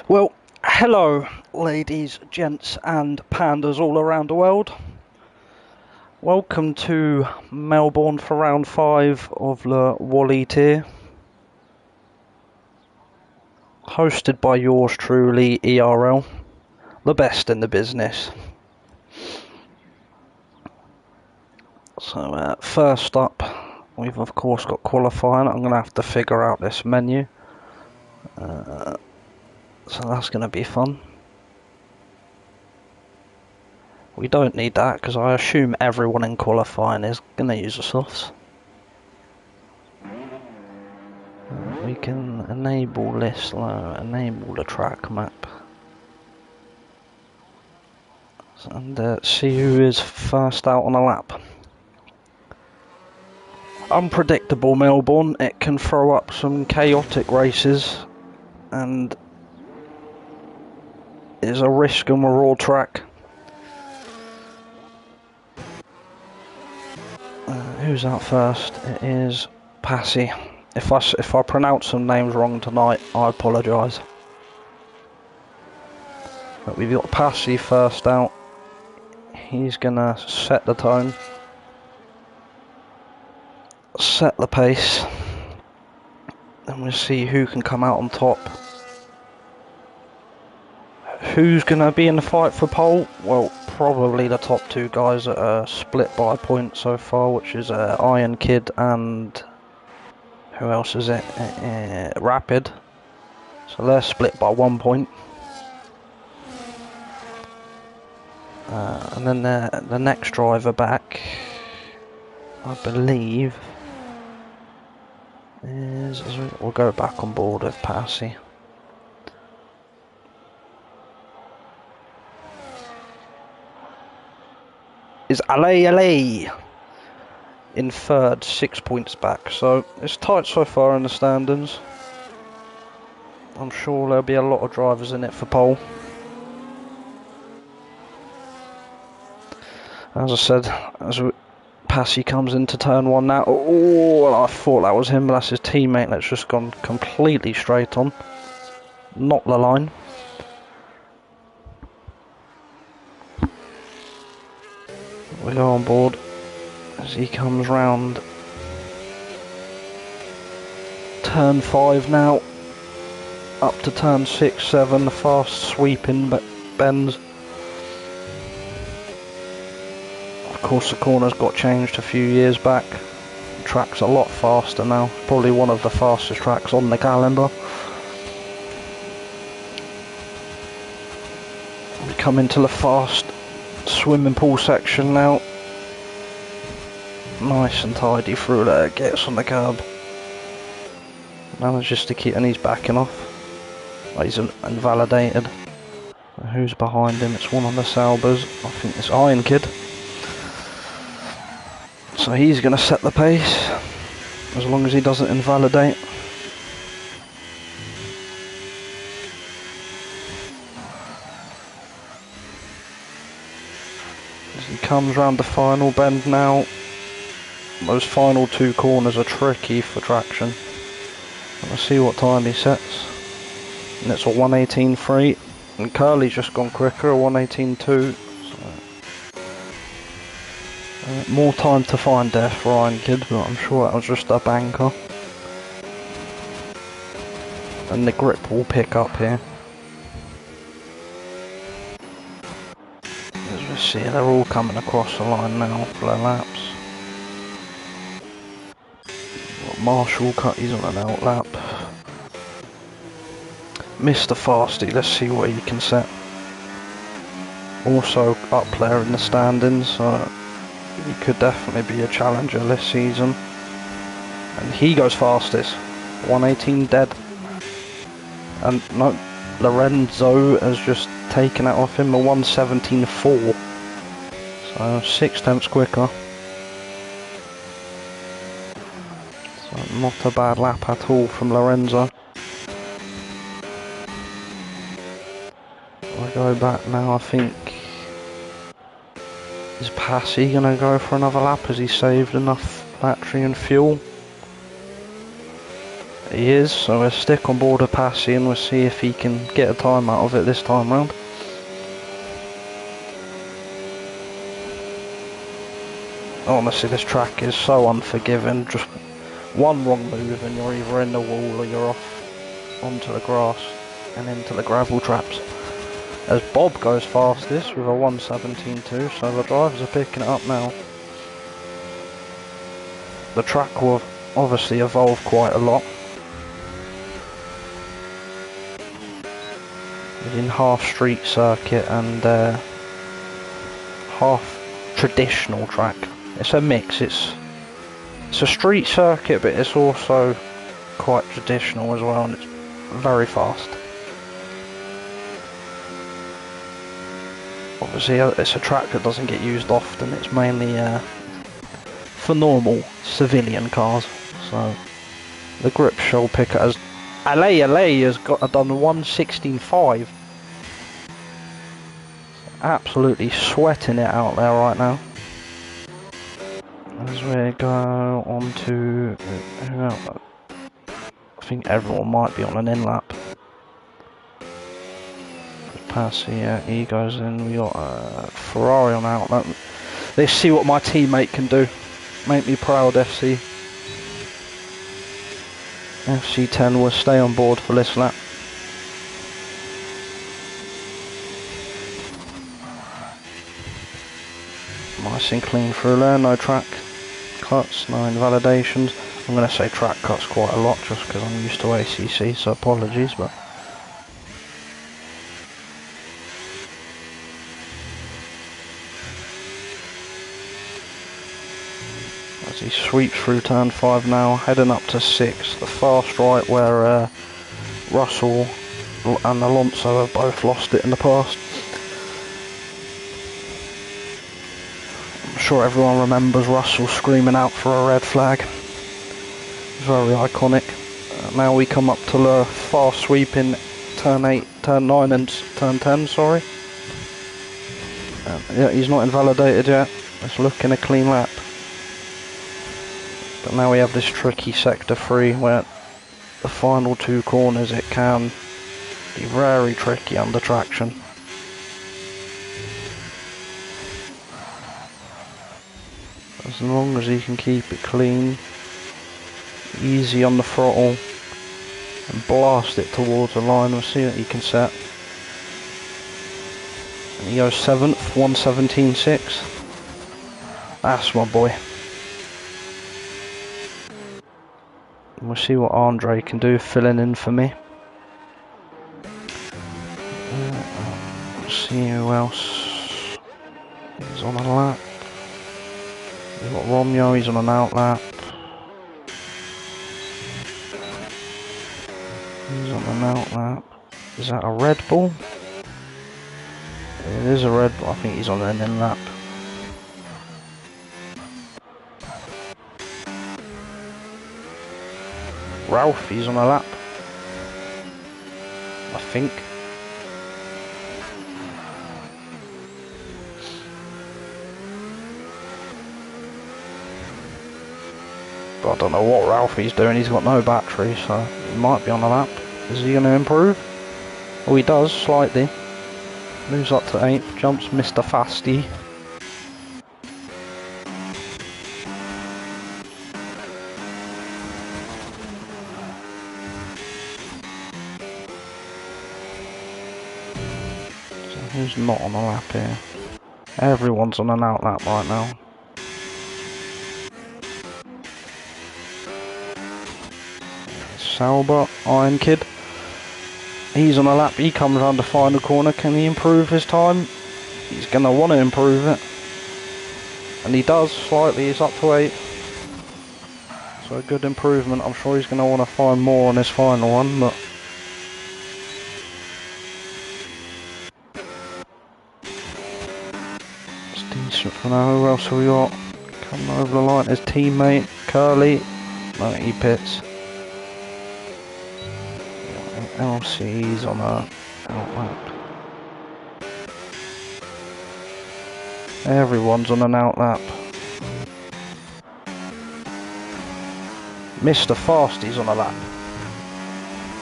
Well, hello, ladies, gents, and pandas all around the world. Welcome to Melbourne for round 5 of the Wally tier. Hosted by yours truly, ERL, the best in the business. So, first up, we've of course got qualifying. I'm going to have to figure out this menu. So that's going to be fun. We don't need that because I assume everyone in qualifying is going to use the softs. We can enable this, enable the track map. And see who is first out on a lap. Unpredictable Melbourne, it can throw up some chaotic races and is a risk and reward track. Who's out first? It is Passy. If I pronounce some names wrong tonight, I apologise. But we've got Passy first out. He's gonna set the tone, set the pace, and we'll see who can come out on top. Who's gonna be in the fight for pole? Well, probably the top two guys that are split by a point so far, which is Iron Kid and who else is it? Rapid. So they're split by 1 point. And then the next driver back, I believe, we'll go back on board with Passy. Is Ale in third, 6 points back, so it's tight so far in the standings. I'm sure there'll be a lot of drivers in it for pole. As I said, Passy comes into turn 1 now. Oh, well, I thought that was him, but that's his teammate that's just gone completely straight on. Not the line. We go on board as he comes round turn 5 now, up to turn 6, 7, the fast sweeping bends. Of course the corners got changed a few years back. The track's a lot faster now, probably one of the fastest tracks on the calendar. We come into the fast swimming pool section now. Nice and tidy through there, gets on the curb. Manages to keep, and he's backing off. He's invalidated. Who's behind him? It's one of the Saubers. I think it's Iron Kid. So he's going to set the pace, as long as he doesn't invalidate. As he comes round the final bend now. Those final 2 corners are tricky for traction. Let's see what time he sets. And it's a 1:18.3. And Curly's just gone quicker, a 1:18.2. So, more time to find death for Iron Kid, but I'm sure that was just a banker. And the grip will pick up here. As we see, they're all coming across the line now for their laps. Marshall cut, he's on an out lap. Mr. Fasty, let's see what he can set. Also up there in the standings, so he could definitely be a challenger this season. And he goes fastest, 1:18 dead. And no, Lorenzo has just taken it off him, a 1:17.4. So 6 tenths quicker. Not a bad lap at all from Lorenzo. I go back now, I think. Is Passy going to go for another lap? Has he saved enough battery and fuel? He is, so we'll stick on board with Passy and we'll see if he can get a time out of it this time round. Honestly, this track is so unforgiving. Just one wrong move and you're either in the wall or you're off onto the grass and into the gravel traps. As Bob goes fastest with a 1:17.2, so the drivers are picking it up now. The track will obviously evolve quite a lot. It's in half street circuit and half traditional track. It's a mix. It's a street circuit, but it's also quite traditional as well, and it's very fast. Obviously, it's a track that doesn't get used often. It's mainly for normal civilian cars. So the grip shell picker has LA has done 1:16.5. Absolutely sweating it out there right now. As we go on to, I think everyone might be on an in-lap. Passy, yeah, he goes in. We got Ferrari on outlet. Let's see what my teammate can do. Make me proud, FC. FC10 will stay on board for this lap. Nice and clean through there, no track cuts, no invalidations. I'm going to say track cuts quite a lot just because I'm used to ACC, so apologies, but as he sweeps through turn 5 now, heading up to 6, the fast right where Russell and Alonso have both lost it in the past. I'm sure everyone remembers Russell screaming out for a red flag. Very iconic. Now we come up to the fast sweep in turn 8, turn 9 and turn 10, sorry. Yeah, he's not invalidated yet. It's looking a clean lap. But now we have this tricky sector 3 where the final 2 corners it can be very tricky under traction. As long as he can keep it clean, easy on the throttle and blast it towards the line, we'll see what he can set. And he goes 7th, 1:17.6. That's my boy. And we'll see what Andre can do filling in for me. Let's see who else is on a lap. We've got Romeo, he's on an out lap. He's on an out lap. Is that a Red Bull? It is a Red Bull, I think he's on an in lap. Ralph, he's on a lap. I think. But I don't know what Ralphie's doing, he's got no battery, so he might be on a lap. Is he going to improve? Oh, he does, slightly. Moves up to 8th, jumps Mr. Fasty. So who's not on a lap here? Everyone's on an out lap right now. Sauber, Iron Kid. He's on a lap, he comes around the final corner. Can he improve his time? He's going to want to improve it. And he does, slightly, he's up to 8. So a good improvement. I'm sure he's going to want to find more on his final one, but it's decent for now. Who else have we got? Coming over the line, his teammate, Curly. No, he pits. LC's on a out lap. Everyone's on an out lap. Mr. Fasty's on a lap.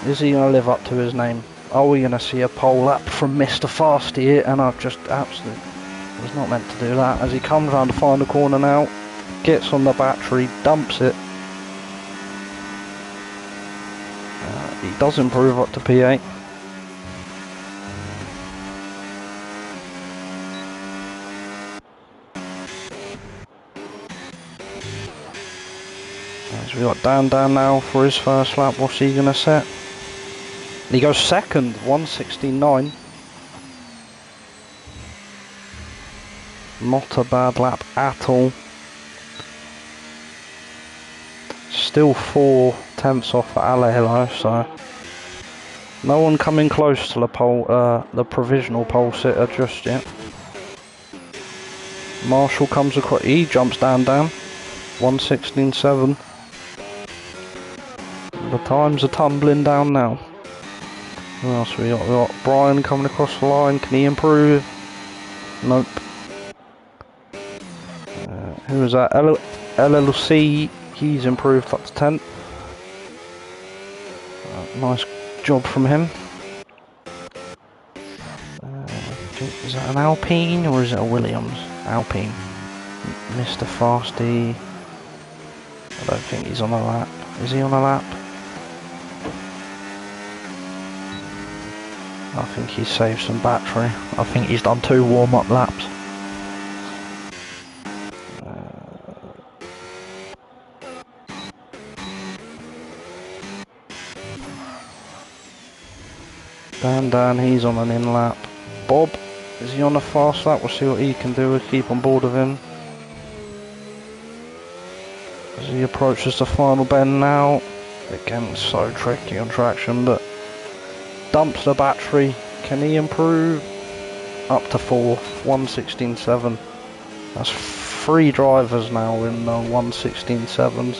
Is he going to live up to his name? Are we going to see a pole lap from Mr. Fasty here? And I've just absolutely was not meant to do that. As he comes around the final corner now, gets on the battery, dumps it. He does improve up to P8. As we got Dan now for his first lap. What's he going to set? He goes second, 1:16.9. Not a bad lap at all. Still 4/10 off for Alehilo, so no one coming close to the provisional pole sitter just yet. Marshall comes across, he jumps down, 1:16.7. The times are tumbling down now. Who else we got? We got Brian coming across the line. Can he improve? Nope. Who was that? LLC. He's improved up to 10th. Nice job from him. Is that an Alpine or is it a Williams? Alpine. Mr. Fasty. I don't think he's on a lap. Is he on a lap? I think he's saved some battery. I think he's done 2 warm-up laps. Dan, he's on an in lap. Bob, is he on a fast lap? We'll see what he can do. We'll keep on board of him. As he approaches the final bend now. Again, so tricky on traction, but dumps the battery. Can he improve? Up to 4, 1:16.7. That's 3 drivers now in the 1:16.7s.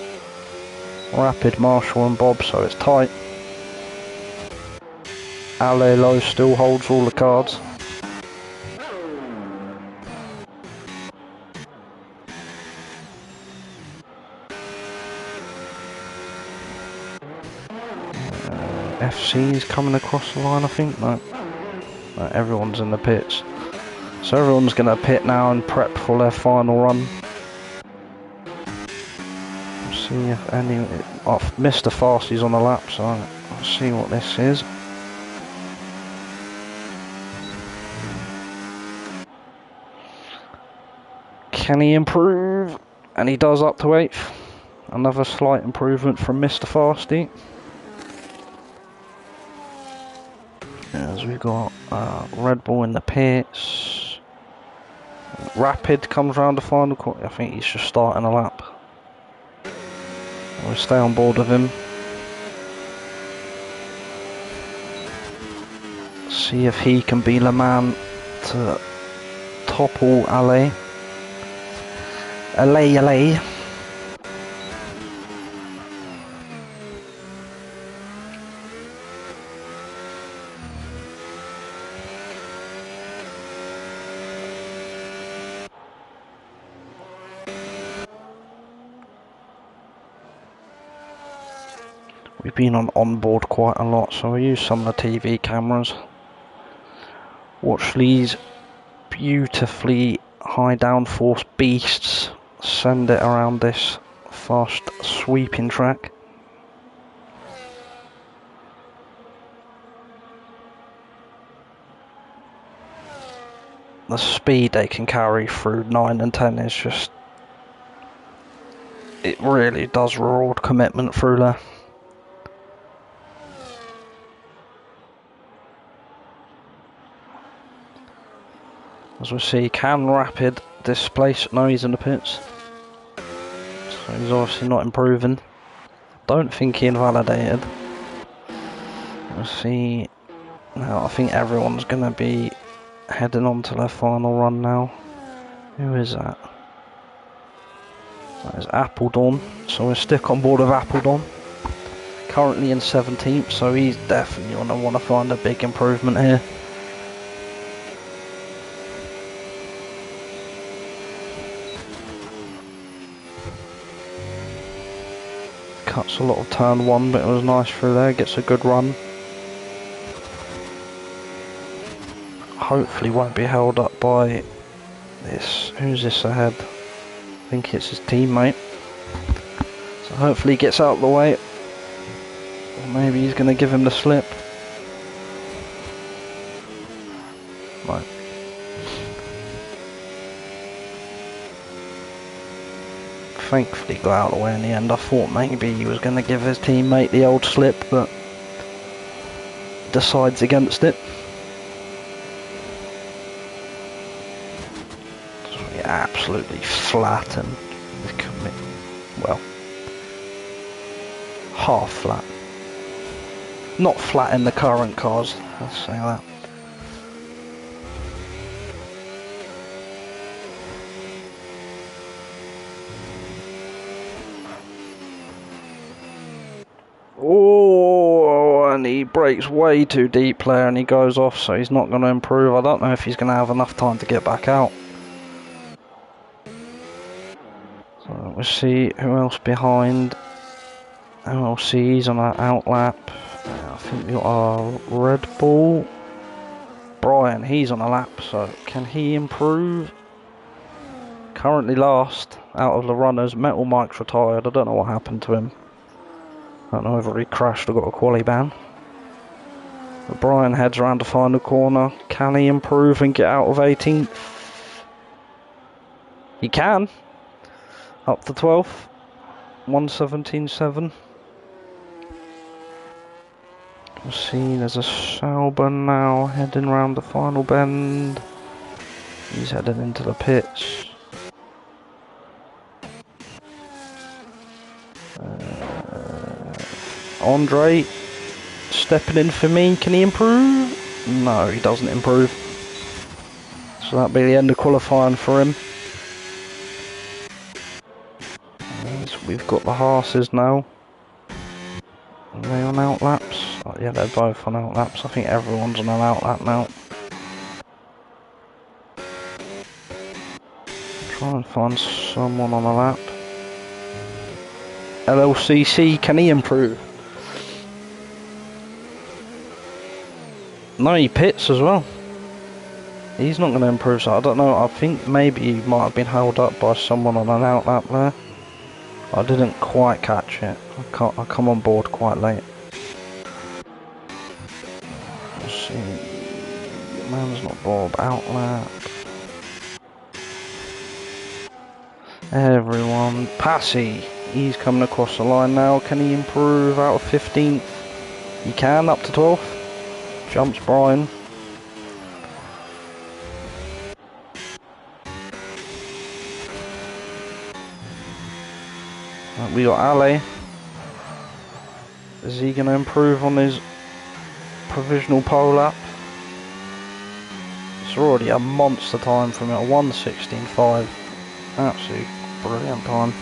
Rapid, Marshall and Bob, so it's tight. Alelo still holds all the cards. FC's coming across the line, I think. No, everyone's in the pits. So everyone's going to pit now and prep for their final run. We'll see if any... Mr. Fasty's on the lap, so I'll see what this is. Can he improve? And he does up to 8th. Another slight improvement from Mr. Fasty. As we've got Red Bull in the pits. Rapid comes round the final corner. I think he's just starting a lap. We'll stay on board with him. See if he can be the man to topple Ale. Ale. We've been on board quite a lot, so we use some of the TV cameras. Watch these beautifully high downforce beasts send it around this fast sweeping track. The speed they can carry through 9 and 10 is just... it really does reward commitment through there. As we see, can Rapid displace? No, he's in the pits. So he's obviously not improving. Don't think he invalidated. We'll see. Now I think everyone's going to be heading on to their final run now. Who is that? That is Appledon. So we'll stick on board with Appledon. Currently in 17th, so he's definitely going to want to find a big improvement here. cuts a lot of turn 1, but it was nice through there, gets a good run. Hopefully won't be held up by this. Who's this ahead? I think it's his teammate. So hopefully he gets out of the way. Or maybe he's going to give him the slip. Right. Thankfully got out of the way in the end. I thought maybe he was going to give his teammate the old slip, but decides against it. So absolutely flattened. Well, half flat. Not flat in the current cars, let's say that. Oh, and he brakes way too deep there and he goes off, so he's not going to improve. I don't know if he's going to have enough time to get back out. So we'll see who else behind. LC's on our out lap. I think we got our Red Bull. Brian, he's on a lap, so can he improve? Currently last out of the runners. Metal Mike's retired. I don't know what happened to him. I don't know whether he crashed or got a quali ban. But Brian heads around the final corner. Can he improve and get out of 18th? He can. Up to 12th. 1:17.7. We'll see, there's a Sauber now heading round the final bend. He's heading into the pits. Andre stepping in for me. Can he improve? No, he doesn't improve. So that'll be the end of qualifying for him. So we've got the Haas's now. Are they on out laps? Oh, yeah, they're both on out laps. I think everyone's on an out lap now. Try and find someone on a lap. LLCC, can he improve? No, he pits as well. He's not going to improve, so I don't know. I think maybe he might have been held up by someone on an out lap there. I didn't quite catch it. I come on board quite late. Let's see. Man's not Bob. Out lap. Everyone. Passy. He's coming across the line now. Can he improve out of 15th? He can, up to 12th. Jumps Brian. We got Ale. Is he going to improve on his provisional pole lap? It's already a monster time from it, a 1:16.5. Absolutely brilliant time.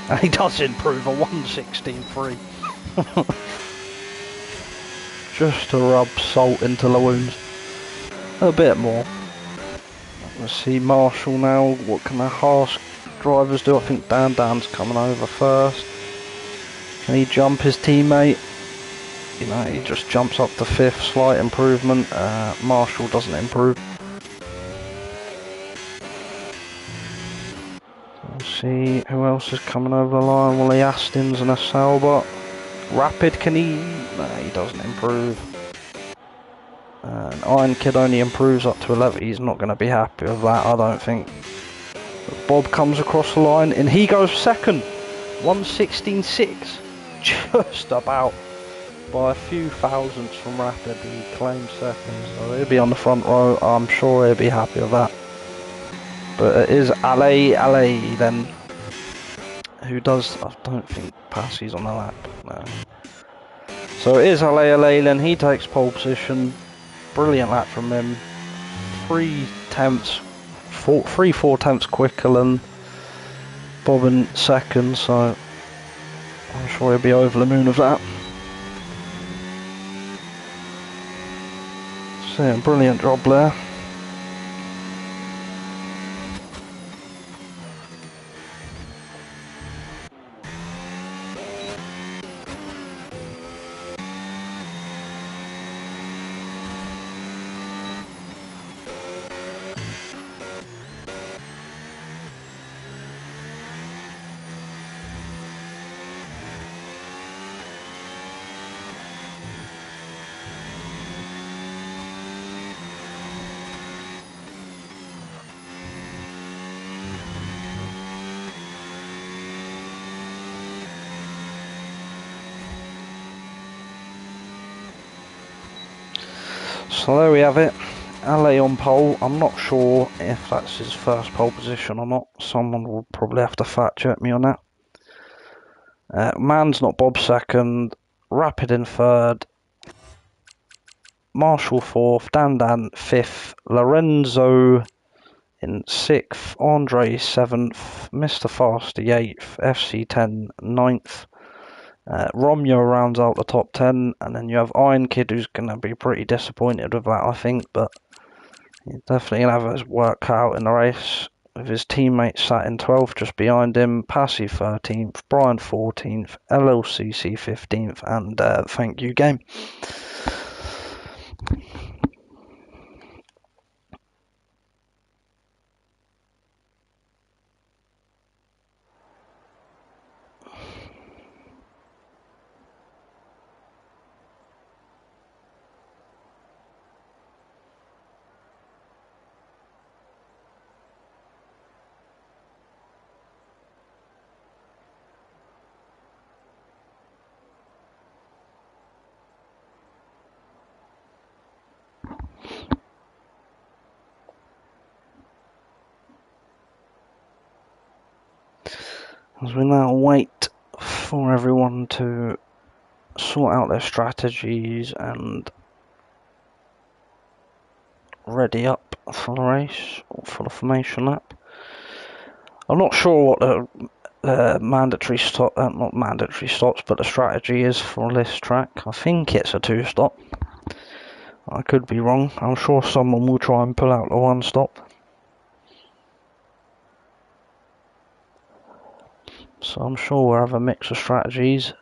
And he does improve a 1:16.3. Just to rub salt into the wounds. A bit more. Let's see Marshall now. What can the Haas drivers do? I think Dan's coming over first. Can he jump his teammate? You know, he just jumps up to 5th, slight improvement. Marshall doesn't improve. We'll see who else is coming over the line. Well, the Astons and a Sauber. Rapid, can he? No, he doesn't improve. Iron Kid only improves up to 11. He's not going to be happy with that, I don't think. But Bob comes across the line and he goes second. 1:16.6. Just about by a few thousandths from Rapid. He claims second, so he'll be on the front row. I'm sure he'll be happy with that. But it is Ale then, who does, I don't think Passy's on the lap. No. So it is Ale then, he takes pole position. Brilliant lap from him. 3/4 tenths quicker than Bob in second, so I'm sure he'll be over the moon of that. So yeah, brilliant job there. So there we have it. LA on pole. I'm not sure if that's his first pole position or not. Someone will probably have to fact check me on that. Man's not Bob second. Rapid in third. Marshall fourth. Dan fifth. Lorenzo in sixth. Andre seventh. Mr. Fasty eighth. FC10 ninth. Romeo rounds out the top 10, and then you have Iron Kid, who's going to be pretty disappointed with that, I think, but he's definitely going to have his work cut out in the race, with his teammates sat in 12th just behind him, Passy 13th, Brian 14th, LLCC 15th, and thank you, game. As we now wait for everyone to sort out their strategies and ready up for the race, or for the formation lap. I'm not sure what the mandatory stop, not mandatory stops, but the strategy is for this track. I think it's a 2-stop. I could be wrong. I'm sure someone will try and pull out the 1-stop. So I'm sure we'll have a mix of strategies.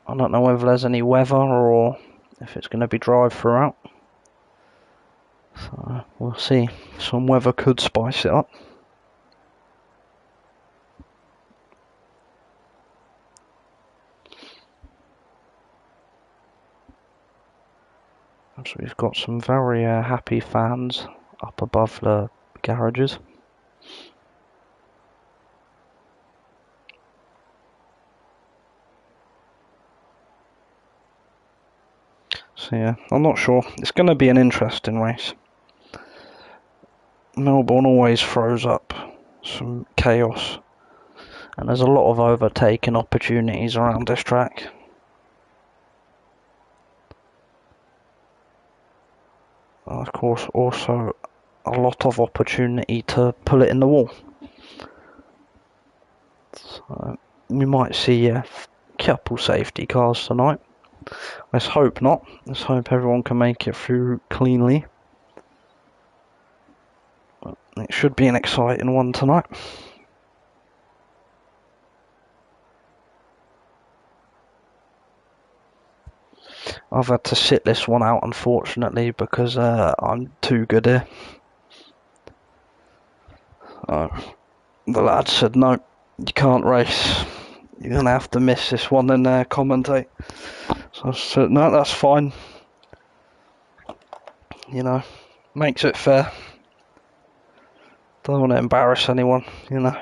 I don't know whether there's any weather or if it's going to be dry throughout. So we'll see. Some weather could spice it up. So we've got some very happy fans up above the garages. So yeah, I'm not sure. It's going to be an interesting race. Melbourne always throws up some chaos, and there's a lot of overtaking opportunities around this track. Of course, also a lot of opportunity to pull it in the wall. So we might see a couple safety cars tonight. Let's hope not. Let's hope everyone can make it through cleanly. But it should be an exciting one tonight. I've had to sit this one out, unfortunately, because I'm too good here. The lad said, no, you can't race. You're going to have to miss this one and commentate. So I said, no, that's fine. You know, makes it fair. Don't want to embarrass anyone, you know.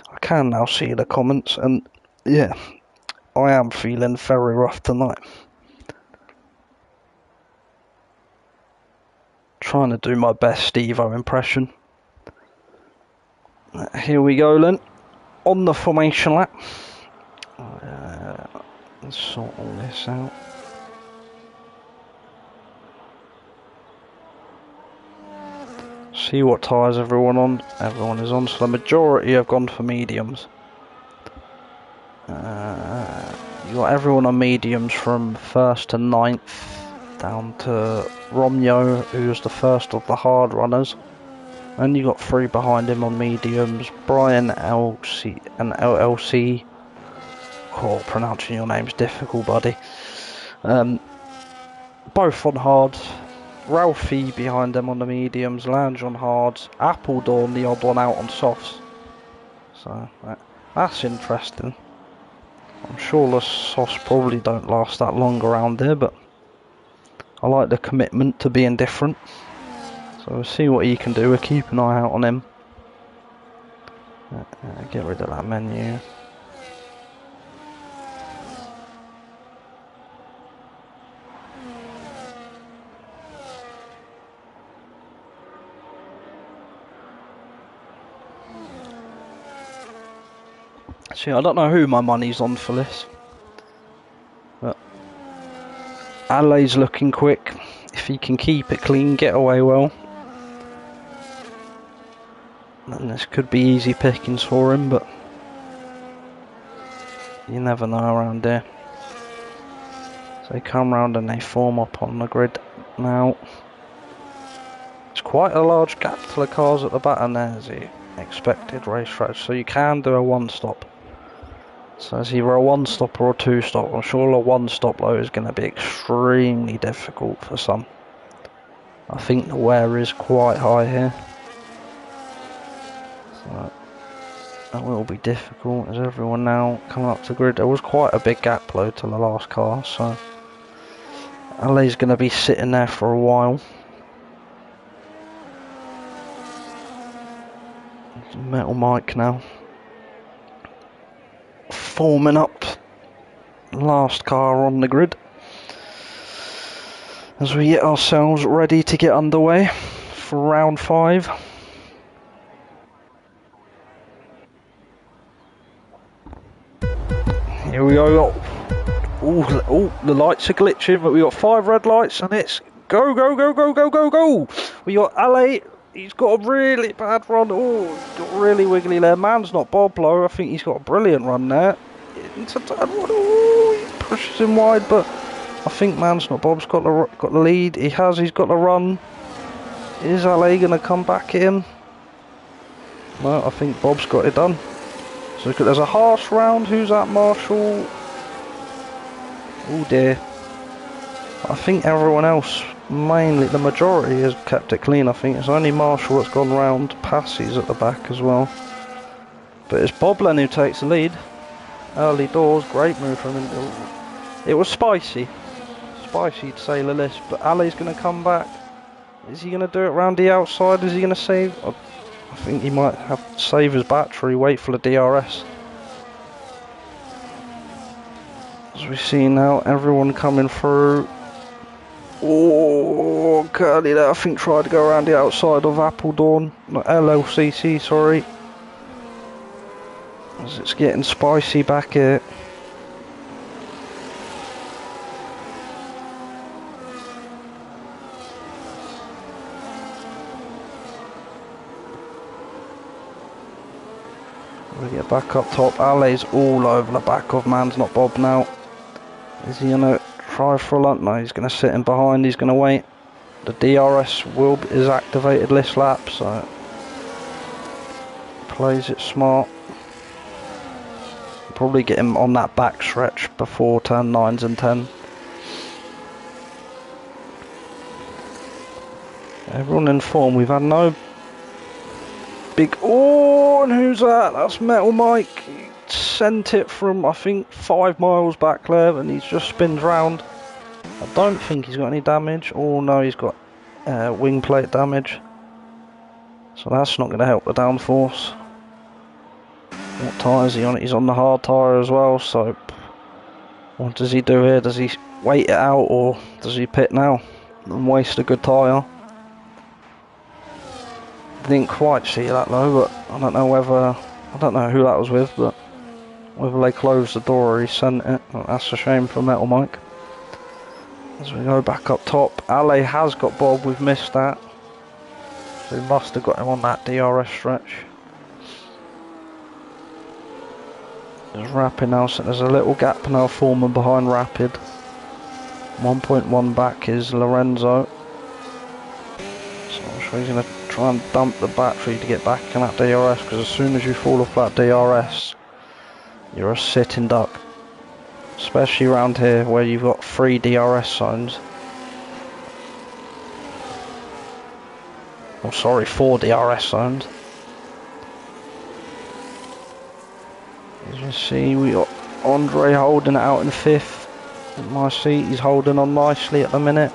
I can now see the comments, and yeah, I am feeling very rough tonight. Trying to do my best Steve-O impression. Here we go then, on the formation lap. Let's sort all this out. See what tyres everyone on. Everyone is on, so the majority have gone for mediums. You got everyone on mediums from 1st to 9th, down to Romeo, who's the first of the hard runners. And you got 3 behind him on mediums, Brian LC and LLC. Oh, pronouncing your name's difficult, buddy. Both on hards. Ralphie behind them on the mediums, Lounge on hards, Appledorn the odd one out on softs. So that's interesting. I'm sure the softs probably don't last that long around here, but I like the commitment to being different. So we'll see what he can do. We'll keep an eye out on him. Get rid of that menu. See, I don't know who my money's on for this, but Alay's looking quick. If he can keep it clean, get away well, then this could be easy pickings for him, but you never know around here. So they come round and they form up on the grid now. It's quite a large gap to the cars at the back, and there's the expected racetrack, so you can do a one-stop. So it's either a one-stop or a two-stop. I'm sure a one-stop though is going to be extremely difficult for some. I think the wear is quite high here, so that will be difficult as everyone now coming up to grid. There was quite a big gap though to the last car, so Alay's going to be sitting there for a while. Metal Mike now forming up, last car on the grid, as we get ourselves ready to get underway for round 5. Here we go. Oh, the lights are glitching, but we got 5 red lights, and it's go, go, go, go, go, go, go. We got Alay. He's got a really bad run. Oh, got really wiggly there. Man's not Bob low. I think he's got a brilliant run there. Into turn 1. Oh, he pushes him wide, but I think Man's not Bob's got the lead. He's got the run. Is Alay going to come back at him? No, I think Bob's got it done. So there's a harsh round. Who's that, Marshall? Oh dear. I think everyone else, mainly the majority, has kept it clean. I think it's only Marshall that's gone round. Passie's at the back as well. But it's Boblen who takes the lead. Early doors, great move from him. It was spicy to say the least, but Alay's going to come back. Is he going to do it round the outside? Is he going to save? I think he might have to save his battery, wait for the DRS. As we see now, everyone coming through. Oh, Curly there, I think tried to go around the outside of Appledorn, not LLCC, sorry. As it's getting spicy back here. We get back up top. Alay's all over the back of Man's Not Bob now. Is he going to try for a lunch? No, he's going to sit in behind. He's going to wait. The DRS is activated this lap, so plays it smart. Probably get him on that back stretch before turn 9s and 10. Everyone in form. We've had no big. Oh, and who's that? That's Metal Mike. He sent it from, I think, 5 miles back there, and he's just spins round. I don't think he's got any damage. Oh no, he's got wing plate damage. So that's not going to help the downforce. What tyre is he on? He's on the hard tyre as well, so what does he do here? Does he wait it out, or does he pit now and waste a good tyre? Didn't quite see that though, but I don't know who that was with, but whether they closed the door or he sent it, well, that's a shame for Metal Mike. As we go back up top, Alay has got Bob, we've missed that. So he must have got him on that DRS stretch. There's Rapid now, so there's a little gap now forming behind Rapid. 1.1 back is Lorenzo. So I'm sure he's going to try and dump the battery to get back in that DRS, because as soon as you fall off that DRS, you're a sitting duck. Especially around here where you've got 3 DRS zones. Oh sorry, 4 DRS zones. As you see, we got Andre holding it out in 5th. In my seat, he's holding on nicely at the minute.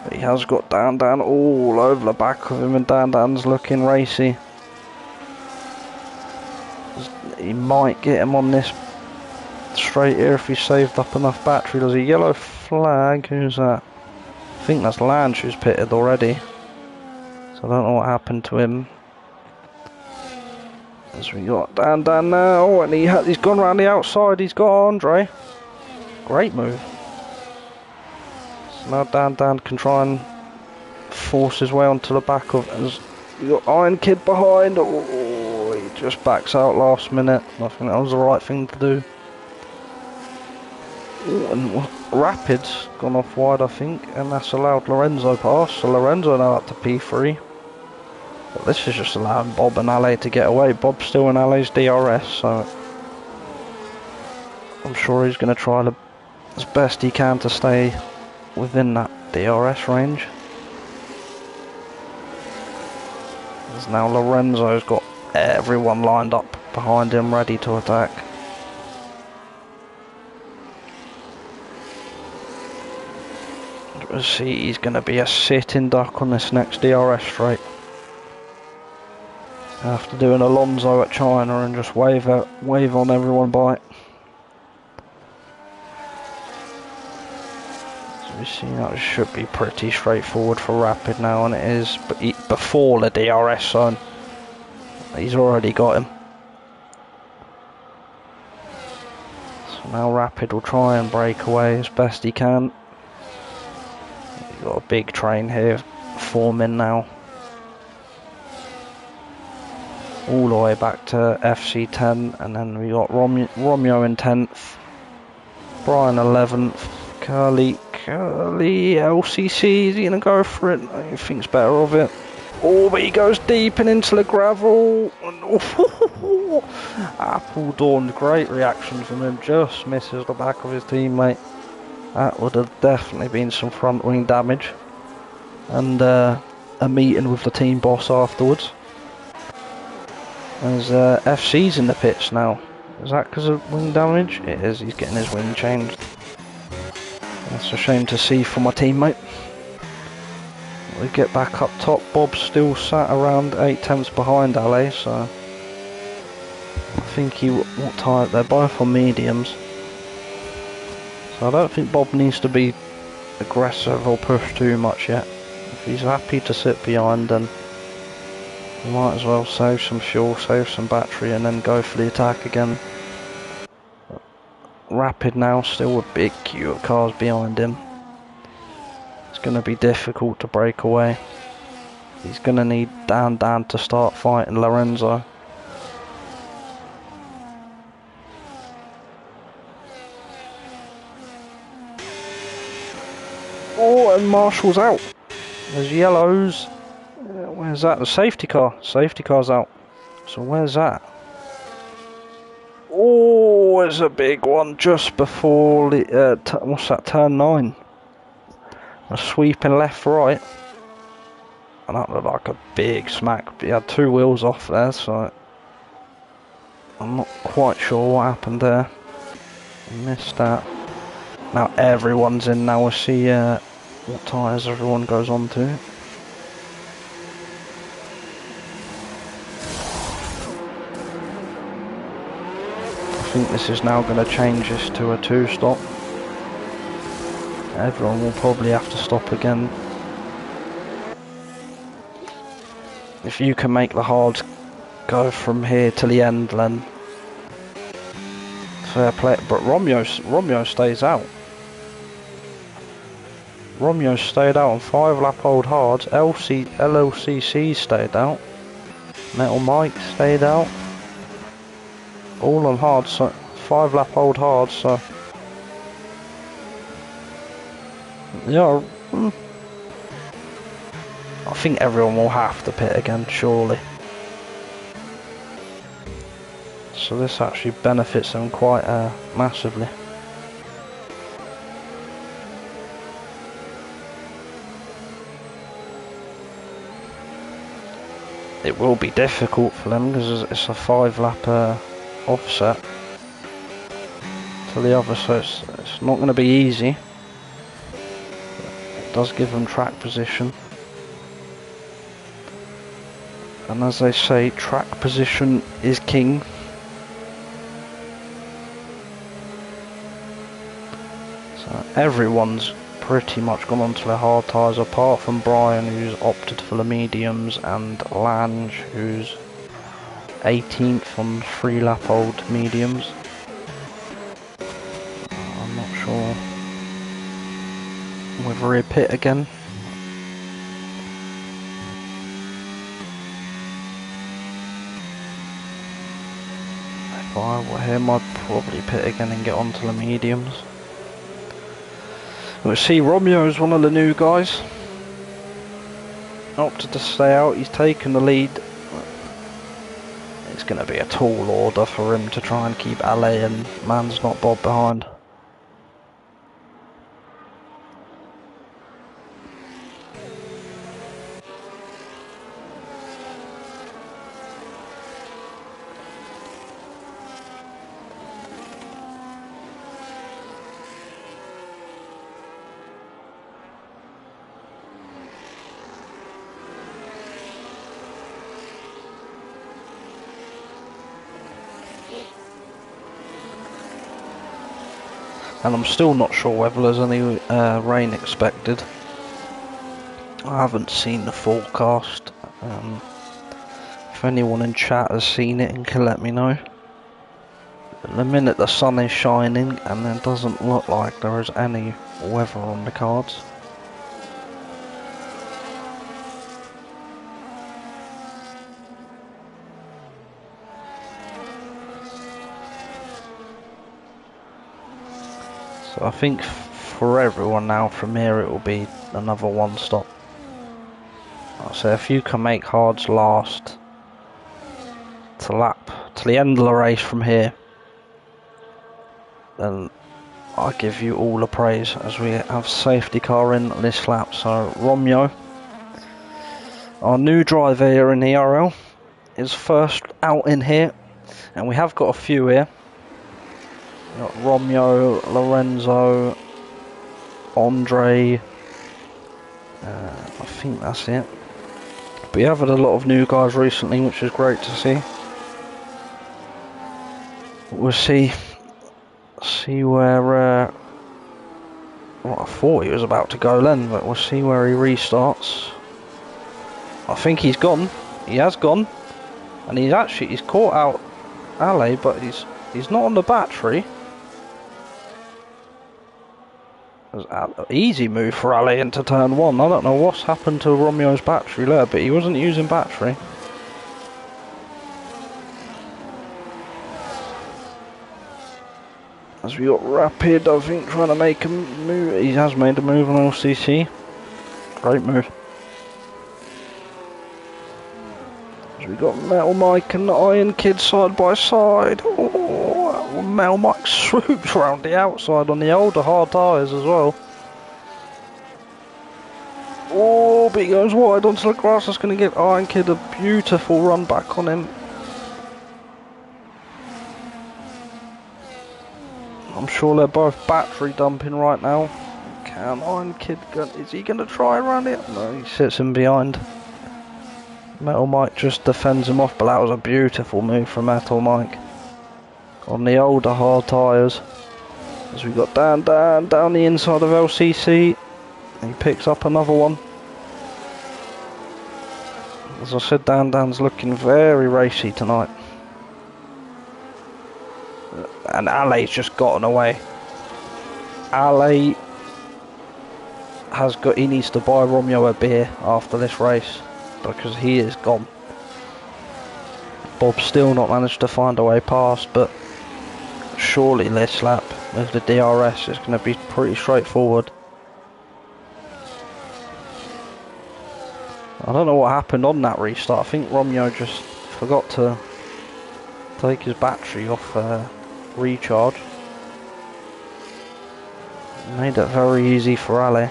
But he has got Dan all over the back of him, and Dan's looking racy. he might get him on this straight here if he saved up enough battery. There's a yellow flag. Who's that? I think that's Lange who's pitted already. So I don't know what happened to him. As we got Dan now, and he's gone round the outside. He's got Andre. Great move. So now Dan can try and force his way onto the back of. As we got Iron Kid behind. Oh, he just backs out last minute. I think that was the right thing to do. Ooh, and Rapid's gone off wide, I think, and that's allowed Lorenzo pass. So Lorenzo now up to P3. But this is just allowing Bob and Ale to get away. Bob's still in Ale's DRS, so I'm sure he's going to try as best he can to stay within that DRS range. As now Lorenzo's got everyone lined up behind him, ready to attack. Let's see, he's going to be a sitting duck on this next DRS straight. After doing Alonso at China and just wave on everyone by. So we see that should be pretty straightforward for Rapid now, and it is. But before the DRS zone, he's already got him. So now Rapid will try and break away as best he can. You've got a big train here forming now. All the way back to FC10, and then we got Romeo in 10th, Brian 11th, Curly LCC, is he going to go for it? He thinks better of it. Oh, but he goes deep and into the gravel. Apple Dawn, great reaction from him, just misses the back of his teammate. That would have definitely been some front wing damage. And a meeting with the team boss afterwards. There's FC's in the pits now. Is that because of wing damage? It is, he's getting his wing changed. That's a shame to see for my teammate. We get back up top. Bob's still sat around 8 tenths behind Ale, so I think he what tyre? They're both on mediums. So I don't think Bob needs to be aggressive or push too much yet. If he's happy to sit behind, then you might as well save some fuel, save some battery, and then go for the attack again. Rapid now, still a big queue of cars behind him. It's going to be difficult to break away. He's going to need Dan to start fighting Lorenzo. Oh, and Marshall's out. There's yellows. Where's that? The safety car. Safety car's out. So where's that? Oh, it's a big one just before the what's that? Turn 9. A sweeping left right, and that looked like a big smack. He had 2 wheels off there, so I'm not quite sure what happened there. I missed that. Now everyone's in. Now we'll see what tyres everyone goes on to. I think this is now going to change this to a 2-stop. Everyone will probably have to stop again. If you can make the hards go from here to the end, then fair play. But Romeo stays out. Romeo stayed out on 5-lap old hards. LLCC stayed out. Metal Mike stayed out. All on hards, so 5-lap old hards, so yeah, I think everyone will have to pit again, surely. So this actually benefits them quite massively. It will be difficult for them because it's a 5-lap offset to the other, so it's not going to be easy. It does give them track position, and as they say, track position is king. Everyone's pretty much gone onto their hard tyres apart from Brian, who's opted for the mediums, and Lange, who's 18th on 3 lap old mediums. I'm not sure whether he'll pit again. If I were him, I'd probably pit again and get onto the mediums. We'll see. Romeo's one of the new guys. Opted to stay out. He's taken the lead. It's going to be a tall order for him to try and keep Ale and Mans Not Bob behind. And I'm still not sure whether there's any rain expected. I haven't seen the forecast. If anyone in chat has seen it and can let me know. At the minute the sun is shining and it doesn't look like there is any weather on the cards. So I think for everyone now from here it will be another one stop. So if you can make hards last to the end of the race from here, then I give you all the praise, as we have safety car in this lap. So Romeo, our new driver here in the ERL, is first out in here, and we have got a few here. We've got Romeo, Lorenzo, Andre, I think that's it. But we have had a lot of new guys recently, which is great to see. We'll see where well, I thought he was about to go then, but we'll see where he restarts. I think he's gone. He has gone, and he's caught out Ale, but he's not on the battery. Easy move for Ale into turn 1. I don't know what's happened to Romeo's battery there, but he wasn't using battery. As we got Rapid, I think, trying to make a move. He has made a move on LCC. Great move. As we got Metal Mike and the Iron Kid side by side. Oh, Metal Mike swoops round the outside on the older hard tyres as well. Oh, but he goes wide onto the grass. That's going to give Iron Kid a beautiful run back on him. I'm sure they're both battery dumping right now. Can Iron Kid go? Is he going to try around it? No, he sits in behind. Metal Mike just defends him off, but that was a beautiful move from Metal Mike on the older hard tyres. As we got down the inside of LCC, he picks up another one. As I said, Dan's looking very racy tonight. And Ale's just gotten away. Ale he needs to buy Romeo a beer after this race, because he is gone. Bob's still not managed to find a way past, but surely this lap with the DRS is going to be pretty straightforward. I don't know what happened on that restart. I think Romeo just forgot to take his battery off recharge. Made it very easy for Ale.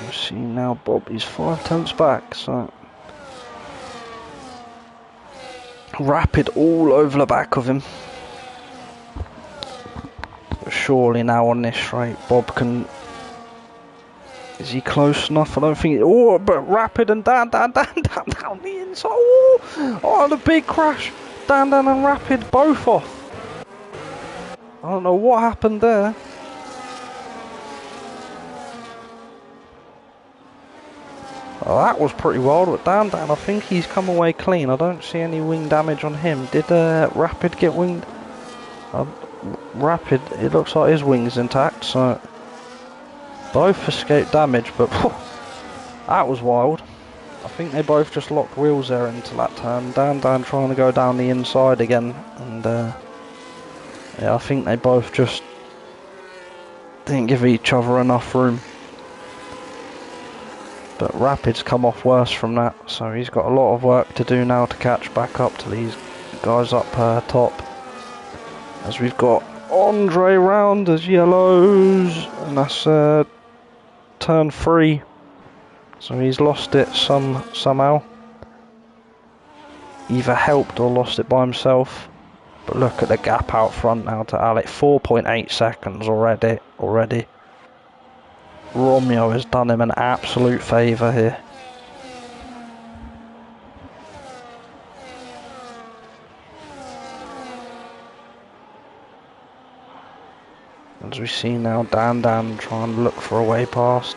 We'll see now Bob is 5 tenths back, so Rapid all over the back of him. But surely now on this straight, Bob can Is he close enough? I don't think. Oh, but Rapid and down the inside. Oh, the big crash. Down and Rapid both off. I don't know what happened there. Oh, that was pretty wild. But down, I think he's come away clean. I don't see any wing damage on him. Did Rapid get winged? Rapid, it looks like his wing's intact, so both escaped damage, but that was wild. I think they both just locked wheels there into that turn. Down trying to go down the inside again, and yeah, I think they both just didn't give each other enough room. But Rapid's come off worse from that, so he's got a lot of work to do now to catch back up to these guys up top. As we've got Andre round as yellows, and that's turn 3. So he's lost it somehow. Either helped or lost it by himself. But look at the gap out front now to Alec. 4.8 seconds already. Romeo has done him an absolute favour here. As we see now, Dan trying to look for a way past.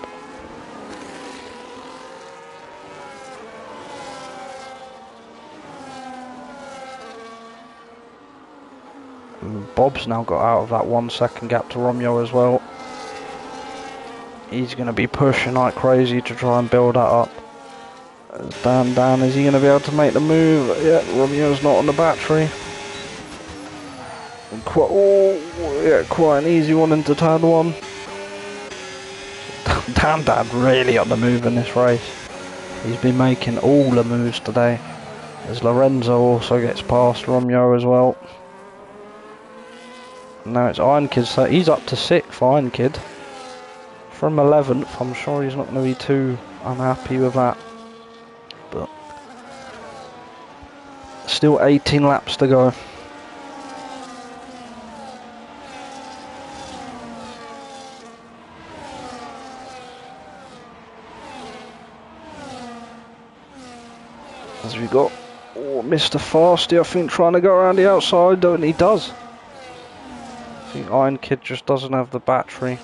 And Bob's now got out of that 1 second gap to Romeo as well. He's going to be pushing like crazy to try and build that up. Dan, is he going to be able to make the move? Yeah, Romeo's not on the battery. Quite an easy one into turn 1. Dan really on the move in this race. He's been making all the moves today. As Lorenzo also gets past Romeo as well. Now it's Iron Kid, so he's up to 6th, Iron Kid. From 11th, I'm sure he's not going to be too unhappy with that. But still 18 laps to go. As we got Mr. Fasty, I think, trying to go around the outside, and he does. I think Iron Kid just doesn't have the battery.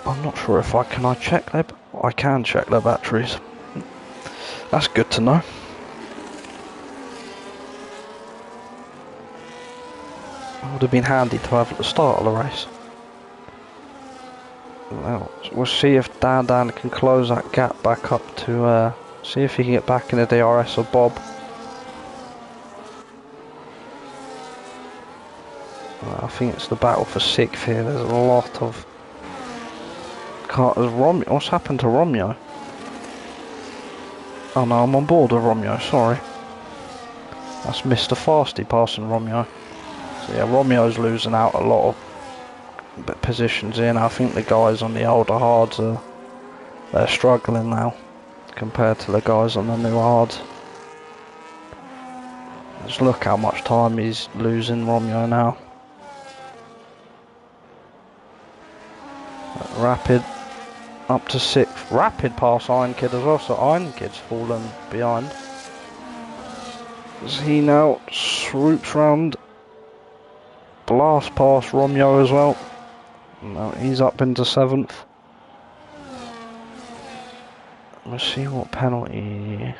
I'm not sure if I check their. I can check their batteries. That's good to know. It would have been handy to have at the start of the race. Well, we'll see if Dan can close that gap back up to. See if he can get back in the DRS of Bob. I think it's the battle for 6th here. There's a lot of. Romeo. What's happened to Romeo? Oh no, I'm on board with Romeo, sorry. That's Mr. Fasty passing Romeo. So yeah, Romeo's losing out a lot of positions in. I think the guys on the older hards they're struggling now compared to the guys on the new hards. Just look how much time he's losing, Romeo, now. Rapid up to 6th. Rapid past Iron Kid as well, so Iron Kid's fallen behind. As he now swoops round, blast past Romeo as well. Now he's up into 7th. Let's see what penalty.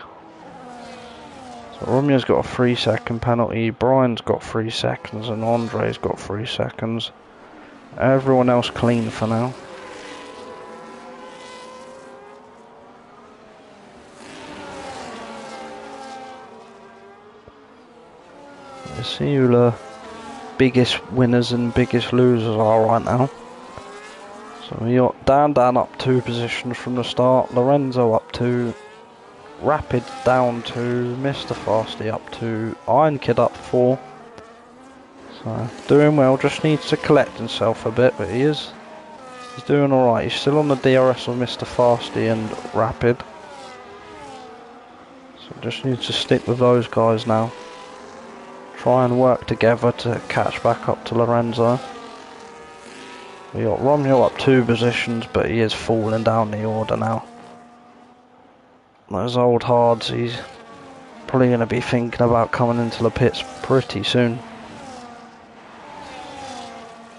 So Romeo's got a 3-second penalty, Brian's got 3 seconds, and Andre's got 3 seconds. Everyone else clean for now. Let's see who the biggest winners and biggest losers are right now. So we got Dan up 2 positions from the start, Lorenzo up 2, Rapid down 2, Mr. Fasty up 2, Iron Kid up 4. So doing well, just needs to collect himself a bit, but he's doing alright. He's still on the DRS of Mr. Fasty and Rapid. So just needs to stick with those guys now. Try and work together to catch back up to Lorenzo. We got Romeo up 2 positions, but he is falling down the order now. Those old hards, he's probably going to be thinking about coming into the pits pretty soon.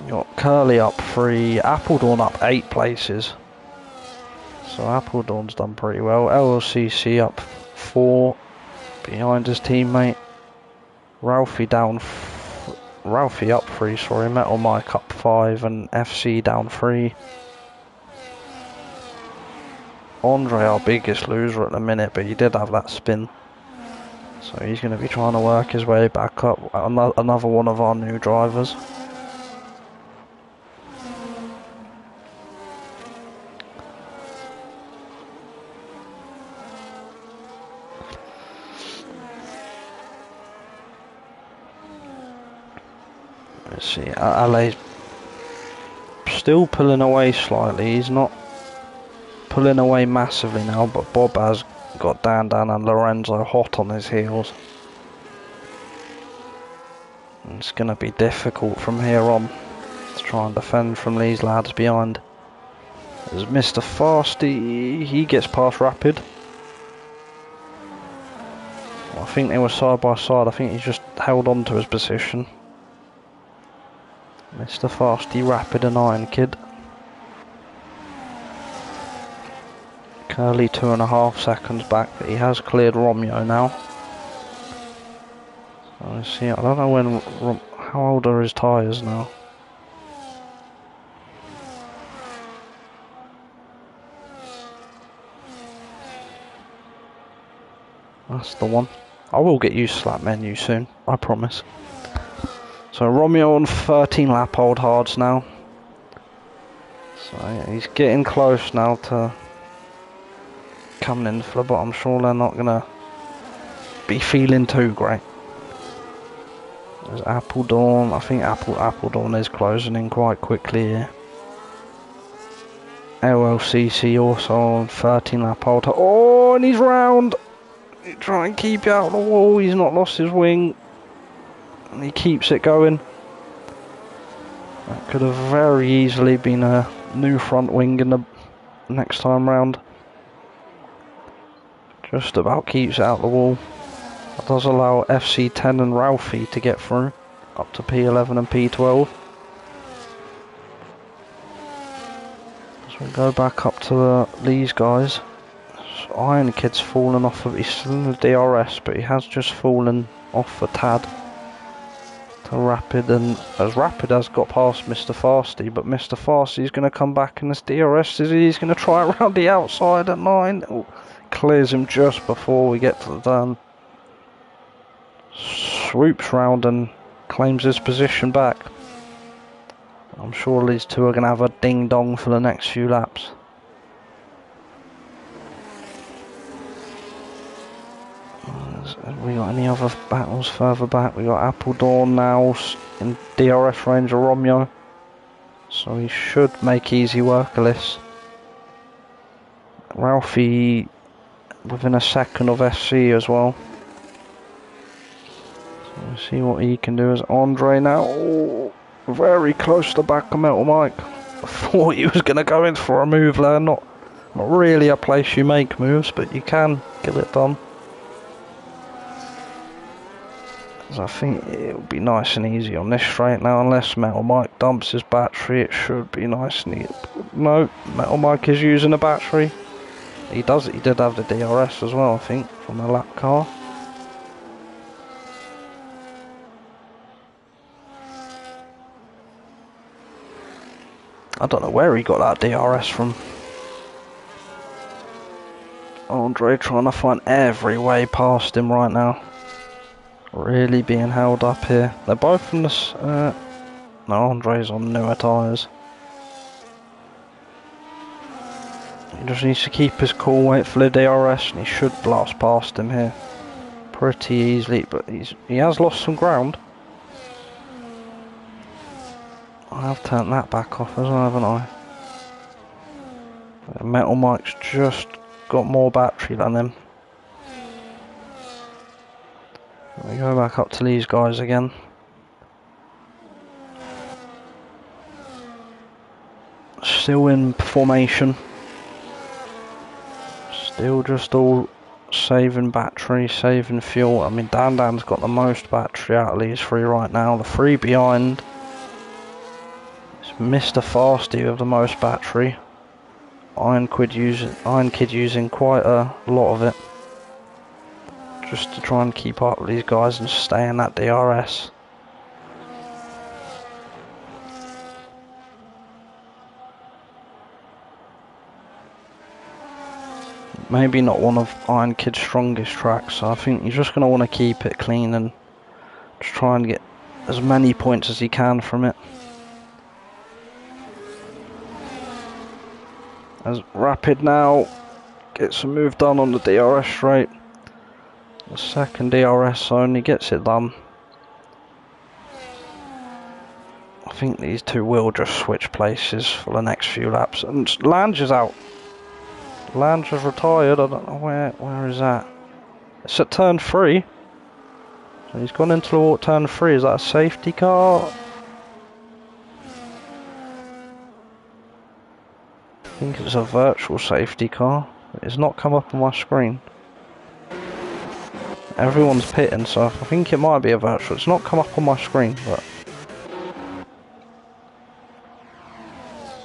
You got Curly up 3, Appledorn up 8 places. So Appledorn's done pretty well. LLCC up 4 behind his teammate. Ralphie up 3, sorry. Metal Mike up 5 and FC down 3. Andre, our biggest loser at the minute, but he did have that spin. So he's going to be trying to work his way back up. Another one of our new drivers. Let's see, LA's still pulling away slightly. He's not pulling away massively now, but Bob has got Dan and Lorenzo hot on his heels. And it's going to be difficult from here on to try and defend from these lads behind. There's Mr. Fasty, he gets past Rapid. I think they were side by side. I think he's just held on to his position. Mr. Fasty, Rapid and Iron Kid. Curly 2.5 seconds back, but he has cleared Romeo now. So let's see, I don't know how old are his tyres now. That's the one. I will get used to that menu soon, I promise. So Romeo on 13 lap old hards now. So yeah, he's getting close now to coming in for the bottom. I'm sure they're not going to be feeling too great. There's Appledorn. I think Appledorn is closing in quite quickly here. LLCC also on 13 lap old. Oh, and he's round. He's trying to keep it out of the wall. He's not lost his wing. And he keeps it going. That could have very easily been a new front wing in the next time round. Just about keeps it out the wall. That does allow FC10 and Ralphie to get through up to P11 and P12. So we go back up to these guys. So Iron Kid's fallen off of, he's still in the DRS, but he has just fallen off a tad to Rapid, and as Rapid has got past Mr. Fasty, but Mr. Fasty's going to come back in this DRS. He's going to try around the outside at 9. Oh, clears him just before we get to the turn. Swoops round and claims his position back. I'm sure these two are going to have a ding dong for the next few laps. Have we got any other battles further back? We got Appledorn now in DRS range of Romeo, so he should make easy work of this. Ralphie within a second of SC as well. So we'll see what he can do as Andre now. Oh, very close to back of Metal Mike. I thought he was going to go in for a move there. Not really a place you make moves, but you can get it done. I think it'll be nice and easy on this straight now, unless Metal Mike dumps his battery. It should be nice and easy. No, Metal Mike is using a battery. He did have the DRS as well, I think, from the lap car. I don't know where he got that DRS from. Andre trying to find every way past him right now. Really being held up here. They're both from this. No, Andre's on newer tyres. He just needs to keep his cool, wait for the DRS, and he should blast past him here pretty easily. But he has lost some ground. I have turned that back off as well, haven't I? Metal Mike's just got more battery than him. We go back up to these guys again. still in formation. Still just all saving battery, saving fuel. I mean, Dan Dan's got the most battery out of these three right now. The three behind is Mr. Fasty with the most battery. Iron Kid using quite a lot of it, just to try and keep up with these guys and stay in that DRS. Maybe not one of Iron Kid's strongest tracks, so I think he's just going to want to keep it clean and just try and get as many points as he can from it. As Rapid now gets a move done on the DRS straight. The second DRS only gets it done. I think these two will just switch places for the next few laps. And Lange is out. Lange has retired. I don't know where is that. It's at turn 3. So he's gone into turn 3. Is that a safety car? I think it's a virtual safety car. It's not come up on my screen. Everyone's pitting, so I think it might be a virtual. It's not come up on my screen, but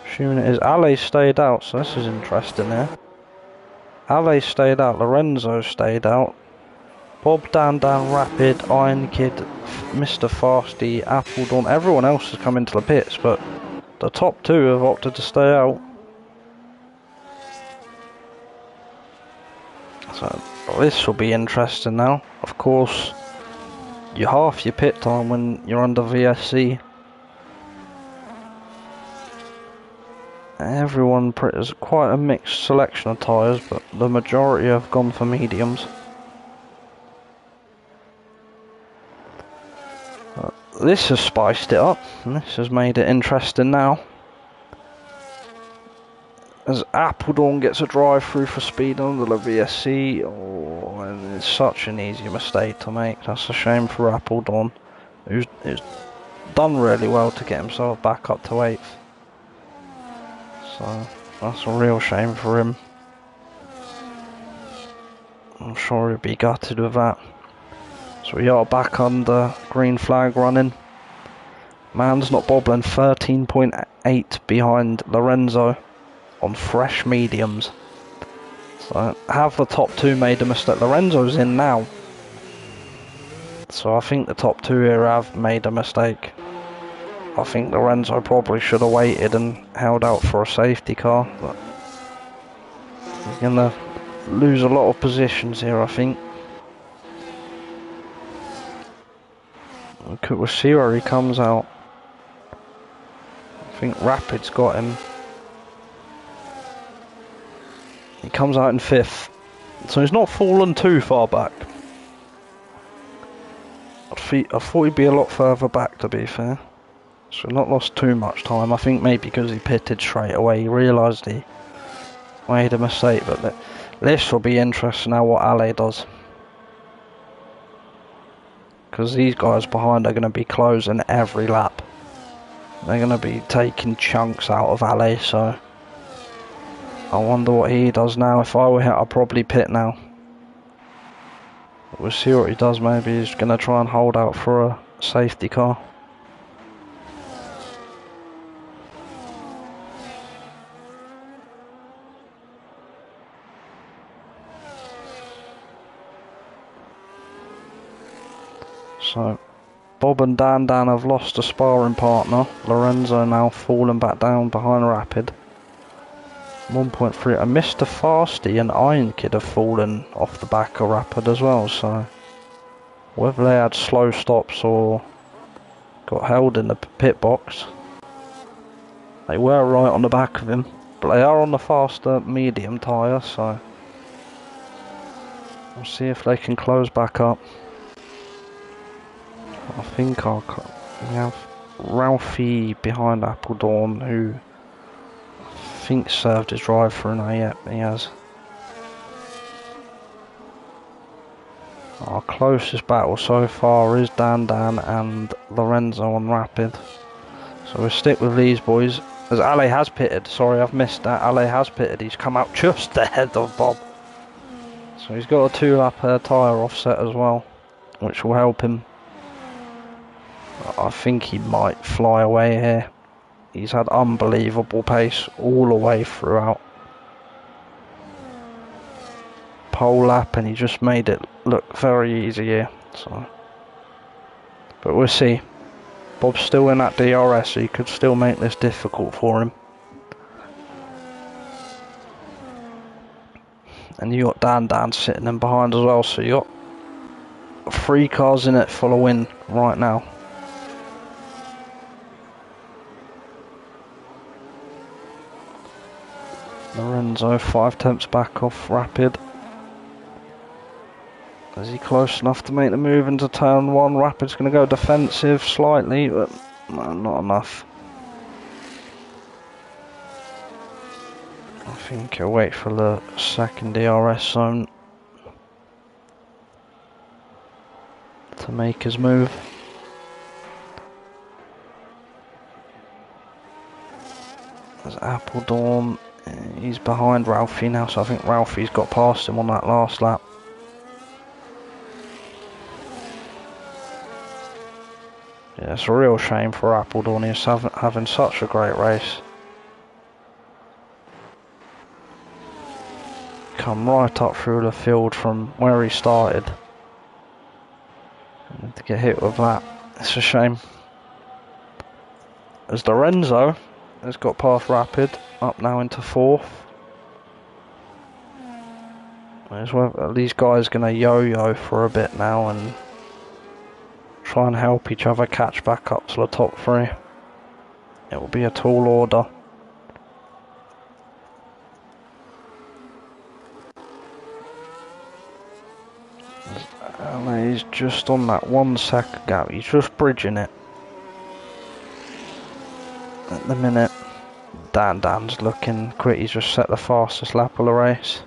assuming it is. Ale stayed out, so this is interesting here. Ale stayed out, Lorenzo stayed out. Bob, Dan, Rapid, Iron Kid, Mr. Fasty, Appledorn, everyone else has come into the pits, but the top two have opted to stay out. So this will be interesting now. Of course, you half your pit time when you're under VSC. Everyone has quite a mixed selection of tyres, but the majority have gone for mediums. This has spiced it up, and this has made it interesting now. As Appledorn gets a drive through for speed under the VSC, and it's such an easy mistake to make. That's a shame for Appledorn, who's done really well to get himself back up to 8th. So that's a real shame for him. I'm sure he'll be gutted with that. So we are back under green flag running. Man's not bobbling, 13.8 behind Lorenzo on fresh mediums. So have the top two made a mistake? Lorenzo's in now, so I think the top two here have made a mistake. I think Lorenzo probably should have waited and held out for a safety car, but he's gonna lose a lot of positions here, I think. We'll see where he comes out. I think Rapid's got him. He comes out in 5th, so he's not fallen too far back. I thought he'd be a lot further back, to be fair. So not lost too much time. I think maybe because he pitted straight away, he realised he made a mistake. But this will be interesting now what Ale does, because these guys behind are going to be closing every lap. They're going to be taking chunks out of Ale, so I wonder what he does now. If I were him, I'd probably pit now. But we'll see what he does. Maybe he's going to try and hold out for a safety car. So Bob and Dan have lost a sparring partner. Lorenzo now falling back down behind Rapid. 1.3, and Mr. Fasty and Iron Kid have fallen off the back of Rapid as well, so whether they had slow stops or got held in the pit box, they were right on the back of him, but they are on the faster medium tyre, so we'll see if they can close back up. I think we have Ralphie behind Appledorn, who I think served his drive through now. Yep, he has. Our closest battle so far is Dan and Lorenzo on Rapid. So we'll stick with these boys. As Ale has pitted, sorry I've missed that, Ale has pitted, he's come out just ahead of Bob. So he's got a 2-lap tyre offset as well, which will help him. I think he might fly away here. He's had unbelievable pace all the way throughout. Pole lap, and he just made it look very easy here. So, but we'll see. Bob's still in that DRS, so he could still make this difficult for him. And you got Dan sitting in behind as well, so you got 3 cars in it for the win right now. Lorenzo 5 tenths back off Rapid. Is he close enough to make the move into turn 1? Rapid's going to go defensive slightly, but no, not enough. I think he'll wait for the second DRS zone to make his move. There's Appledorn. He's behind Ralphie now, so I think Ralphie's got past him on that last lap. Yeah, it's a real shame for Appledorn. He's having such a great race. Come right up through the field from where he started. And to get hit with that, it's a shame. As Lorenzo has got past Rapid, up now into 4th. These guys are going to yo-yo for a bit now and try and help each other catch back up to the top 3. It will be a tall order. And he's just on that 1 second gap, he's just bridging it. At the minute, Dan's looking quick, he's just set the fastest lap of the race.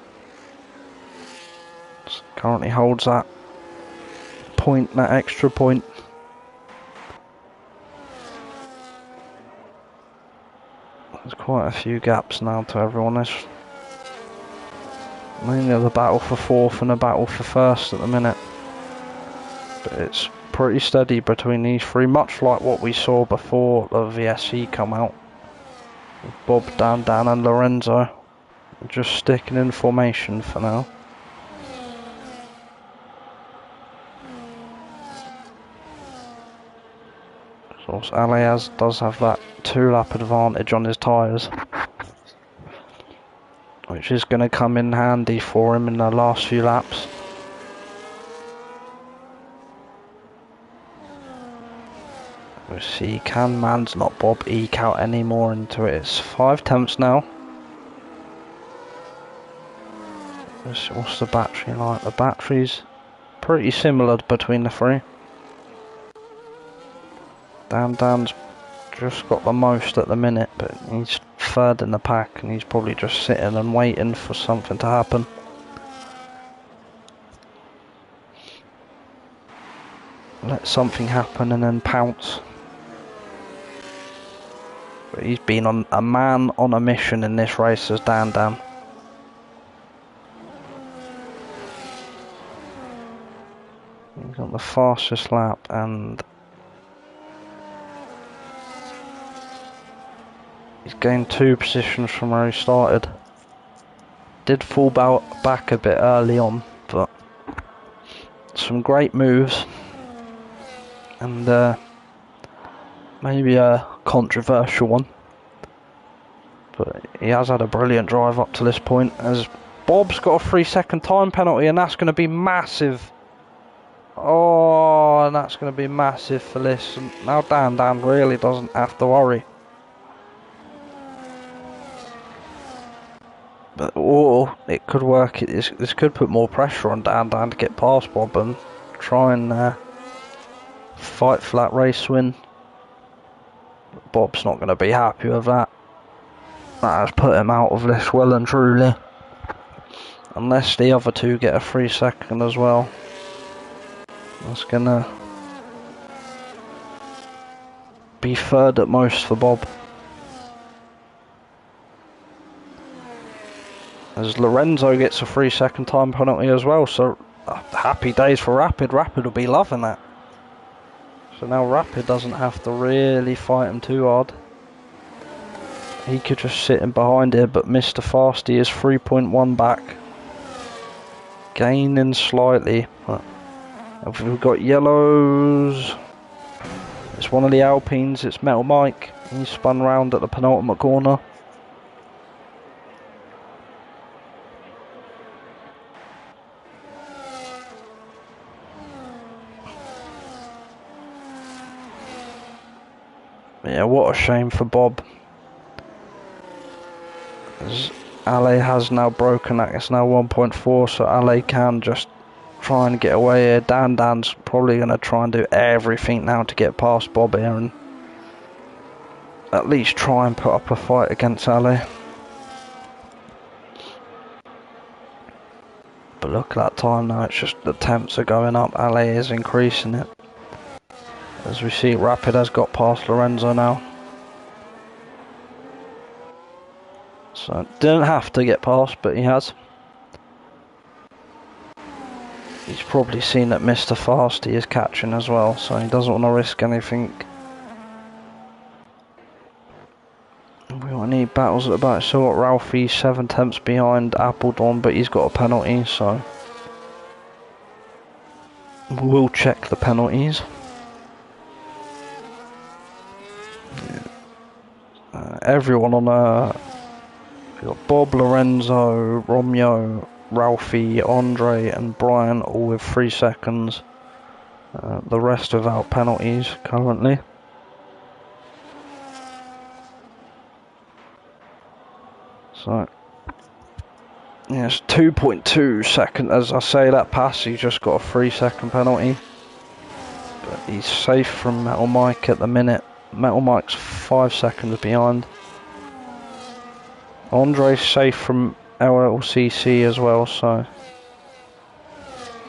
Currently holds that point, that extra point. There's quite a few gaps now to everyone. There's mainly the battle for 4th and the battle for 1st at the minute. But it's pretty steady between these 3, much like what we saw before the VSC come out. Bob, Dan and Lorenzo just sticking in formation for now. So Ale does have that 2-lap advantage on his tyres, which is going to come in handy for him in the last few laps. We'll see, can Mans not Bob eke out any more into it? It's 5 tenths now. What's the battery like? The battery's pretty similar between the 3. Dan's just got the most at the minute, but he's 3rd in the pack and he's probably just sitting and waiting for something to happen. Let something happen and then pounce. But he's been on a man on a mission in this race as Dan. He's got the fastest lap and he's gained 2 positions from where he started. Did fall back a bit early on, but some great moves. And maybe a controversial one. But he has had a brilliant drive up to this point, as Bob's got a 3-second time penalty, and that's going to be massive. Oh, and that's going to be massive for this. And now Dan really doesn't have to worry. But it could work. This could put more pressure on Dan to get past Bob and try and fight for that race win. Bob's not going to be happy with that. That has put him out of this well and truly. Unless the other 2 get a 3-second as well. That's going to be 3rd at most for Bob. As Lorenzo gets a 3-second time penalty as well, so happy days for Rapid. Rapid will be loving that. So now Rapid doesn't have to really fight him too hard. He could just sit in behind here, but Mr. Fasty is 3.1 back. Gaining slightly. We've got yellows. It's one of the Alpines, it's Metal Mike. He spun round at the penultimate corner. Yeah, what a shame for Bob. As Ale has now broken that, it's now 1.4, so Ale can just try and get away here. Dan's probably going to try and do everything now to get past Bob here and at least try and put up a fight against Ale. But look at that time now, it's just the temps are going up, Ale is increasing it. As we see, Rapid has got past Lorenzo now. So, didn't have to get past, but he has. He's probably seen that Mr. Fasty is catching as well, so he doesn't want to risk anything. We will need battles at the back. So what, Ralphie 7 temps behind Appledon, but he's got a penalty, so we'll check the penalties. Everyone on we've got Bob, Lorenzo, Romeo, Ralphie, Andre and Brian all with 3 seconds. The rest without penalties currently. So, yes, 2.2 seconds. As I say that pass, he just got a 3-second penalty. But he's safe from Metal Mike at the minute. Metal Mike's 5 seconds behind. Andre's safe from LLCC as well, so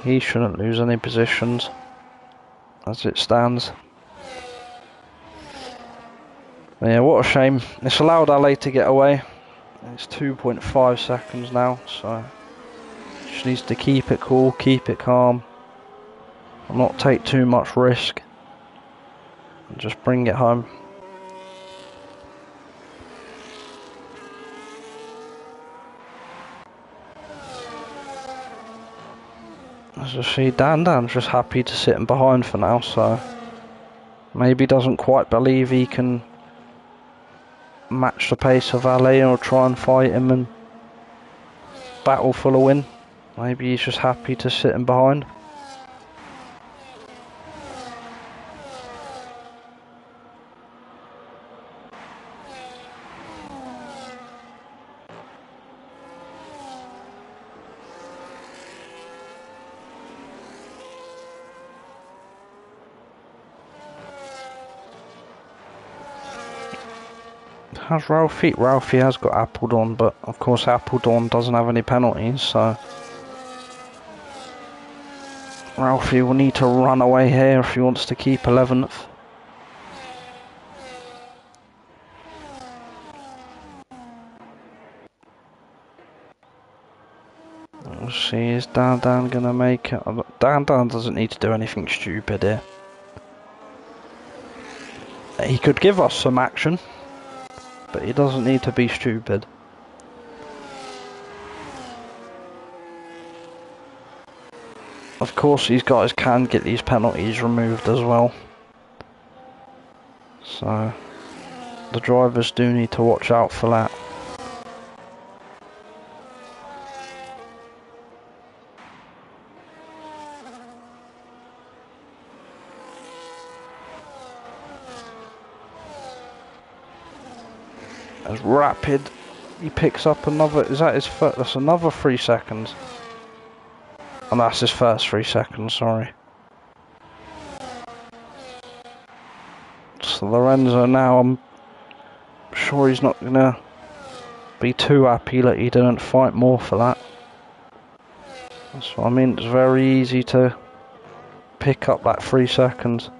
he shouldn't lose any positions as it stands. But yeah, what a shame. It's allowed Ale to get away. It's 2.5 seconds now, so just needs to keep it cool, keep it calm, and not take too much risk, and just bring it home. As you see, Dan's just happy to sit in behind for now, so maybe doesn't quite believe he can match the pace of Ale or try and fight him and battle for the win. Maybe he's just happy to sit in behind. How's Ralphie? Ralphie has got Appledon, but of course Appledon doesn't have any penalties, so Ralphie will need to run away here if he wants to keep 11th. We'll see, is Dan gonna make it? Dan doesn't need to do anything stupid here. He could give us some action, but he doesn't need to be stupid. Of course, these guys can get these penalties removed as well. So, the drivers do need to watch out for that. As Rapid, he picks up another, is that his first? That's another 3 seconds. And that's his first 3 seconds, sorry. So Lorenzo now, I'm sure he's not going to be too happy that he didn't fight more for that. That's what I mean, it's very easy to pick up that 3 seconds.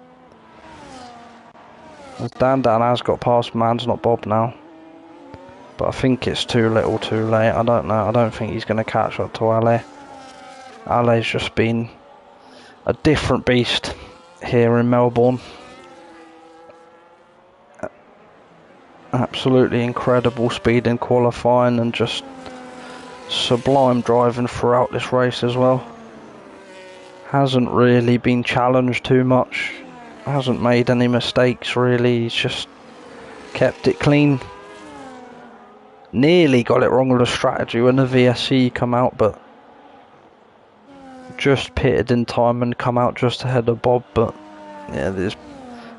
As Dan has got past Mans, not Bob now. But I think it's too little too late. I don't know. I don't think he's going to catch up to Ale. Ale's just been a different beast here in Melbourne. Absolutely incredible speed in qualifying and just sublime driving throughout this race as well. Hasn't really been challenged too much. Hasn't made any mistakes really. He's just kept it clean. Nearly got it wrong with the strategy when the VSC come out, but just pitted in time and come out just ahead of Bob. But yeah,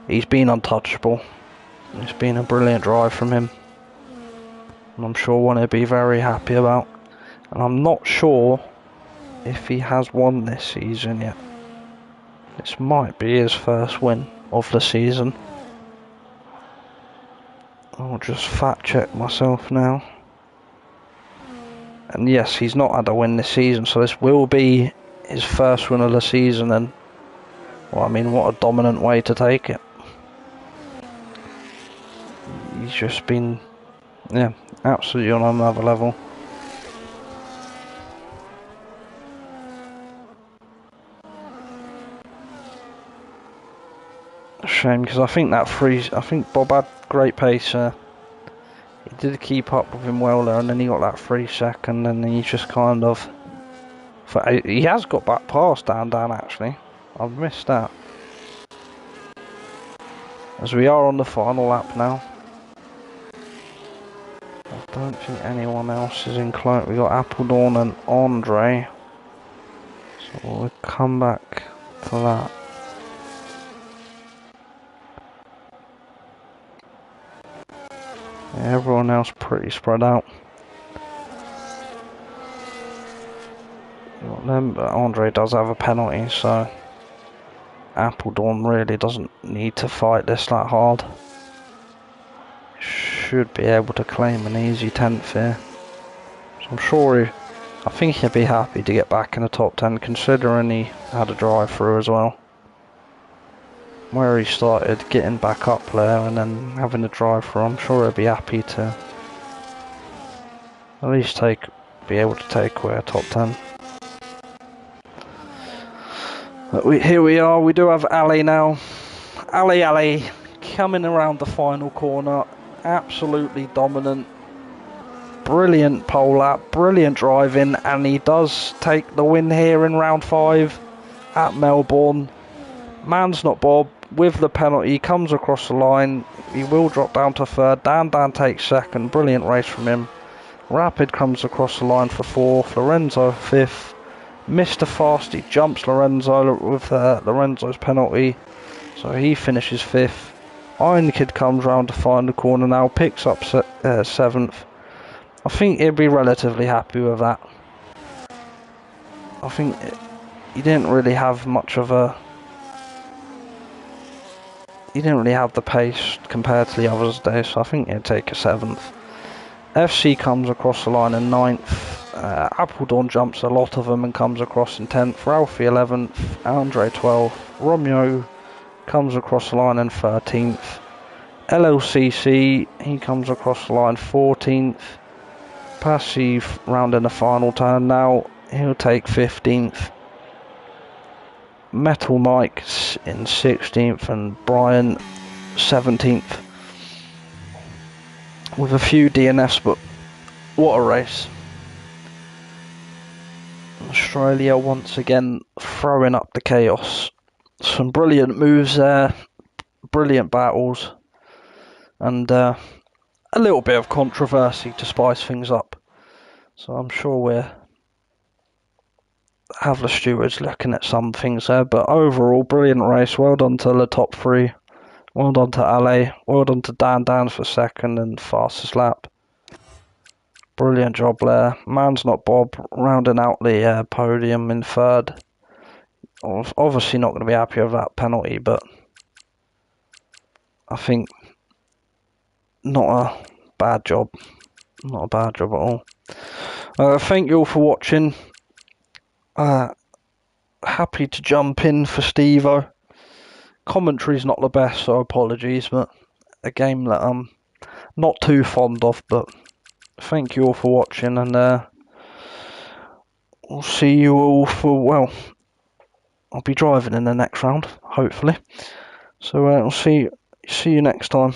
he's been untouchable. It's been a brilliant drive from him, and I'm sure one he'll be very happy about. And I'm not sure if he has won this season yet. This might be his first win of the season. I'll just fact check myself now. And yes, he's not had a win this season, so this will be his first win of the season. And well, I mean, what a dominant way to take it. He's just been, yeah, absolutely on another level. Shame, because I think Bob had great pace. He did keep up with him well there, and then he got that 3 second, and then he just kind of. He has got back past Dan actually. I've missed that. As we are on the final lap now. I don't think anyone else is in close. We got Appledorn and Andre. So we'll come back to that. Yeah, everyone else pretty spread out. But Andre does have a penalty, so Appledorn really doesn't need to fight this that hard. Should be able to claim an easy 10th here. So I'm sure I think he'd be happy to get back in the top 10, considering he had a drive through as well. Where he started getting back up there and then having a drive through, I'm sure he'd be happy to at least be able to take away a top 10. But here we are, we do have Ali now. Ali coming around the final corner, absolutely dominant, brilliant pole lap, brilliant driving, and he does take the win here in round 5 at Melbourne. Man's not Bob with the penalty, comes across the line, he will drop down to 3rd, Dan takes 2nd, brilliant race from him. Rapid comes across the line for 4th, Lorenzo 5th. Mr. Fasty jumps Lorenzo with Lorenzo's penalty, so he finishes 5th. Iron Kid comes round to find the corner now, picks up 7th. I think he'd be relatively happy with that. I think he didn't really have much of a... He didn't really have the pace compared to the others today, so I think he'd take a 7th. FC comes across the line in 9th. Appledorn jumps a lot of them and comes across in 10th. Ralphie 11th. Andre 12th. Romeo comes across the line in 13th. LLCC, he comes across the line 14th. Passive round in the final turn now, he'll take 15th. Metal Mike in 16th and Brian 17th. With a few DNFs, but what a race. Australia once again throwing up the chaos. Some brilliant moves there, brilliant battles, and a little bit of controversy to spice things up. So I'm sure we'll have the stewards looking at some things there, but overall brilliant race. Well done to the top 3. Well done to Ale. Well done to Dan for 2nd and fastest lap. Brilliant job there. Man's not Bob rounding out the podium in 3rd. Obviously not going to be happy with that penalty, but I think not a bad job. Not a bad job at all. Thank you all for watching. Happy to jump in for Steve-O. Commentary's not the best, so apologies, but a game that I'm not too fond of, but thank you all for watching, and we'll see you all for, well, I'll be driving in the next round, hopefully. So I'll see you next time.